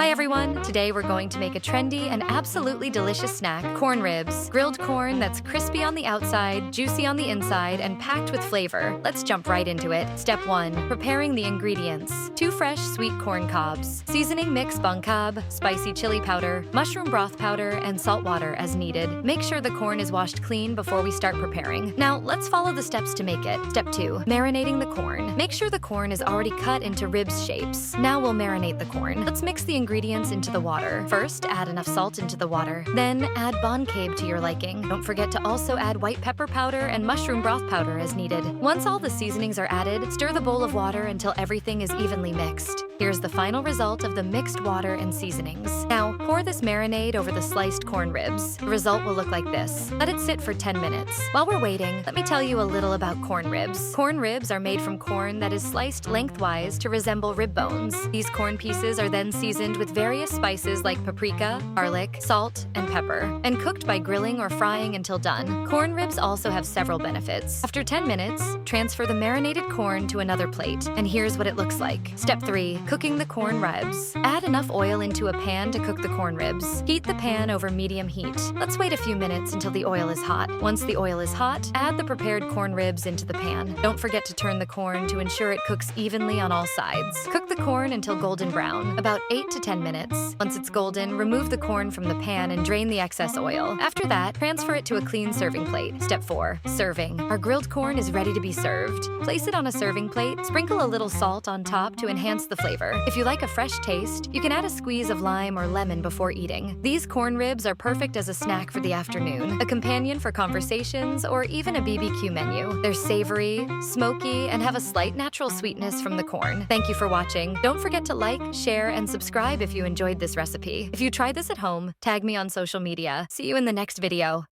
Hi everyone! Today we're going to make a trendy and absolutely delicious snack, corn ribs. Grilled corn that's crispy on the outside, juicy on the inside, and packed with flavor. Let's jump right into it. Step 1. Preparing the ingredients. 2 fresh sweet corn cobs. Seasoning mix bung cob, spicy chili powder, mushroom broth powder, and salt water as needed. Make sure the corn is washed clean before we start preparing. Now let's follow the steps to make it. Step 2. Marinating the corn. Make sure the corn is already cut into ribs shapes. Now we'll marinate the corn. Let's mix the ingredients into the water. First, add enough salt into the water. Then, add bon cabe to your liking. Don't forget to also add white pepper powder and mushroom broth powder as needed. Once all the seasonings are added, stir the bowl of water until everything is evenly mixed. Here's the final result of the mixed water and seasonings. Now, pour this marinade over the sliced corn ribs. The result will look like this. Let it sit for 10 minutes. While we're waiting, let me tell you a little about corn ribs. Corn ribs are made from corn that is sliced lengthwise to resemble rib bones. These corn pieces are then seasoned with various spices like paprika, garlic, salt, and pepper, and cooked by grilling or frying until done. Corn ribs also have several benefits. After 10 minutes, transfer the marinated corn to another plate, and here's what it looks like. Step 3. Cooking the corn ribs. Add enough oil into a pan to cook the corn ribs. Heat the pan over medium heat. Let's wait a few minutes until the oil is hot. Once the oil is hot, add the prepared corn ribs into the pan. Don't forget to turn the corn to ensure it cooks evenly on all sides. Cook the corn until golden brown, about 8 to 10 minutes. Once it's golden, remove the corn from the pan and drain the excess oil. After that, transfer it to a clean serving plate. Step 4. Serving. Our grilled corn is ready to be served. Place it on a serving plate. Sprinkle a little salt on top to enhance the flavor. If you like a fresh taste, you can add a squeeze of lime or lemon before eating. These corn ribs are perfect as a snack for the afternoon, a companion for conversations, or even a BBQ menu. They're savory, smoky, and have a slight natural sweetness from the corn. Thank you for watching. Don't forget to like, share, and subscribe if you enjoyed this recipe. If you tried this at home, tag me on social media. See you in the next video.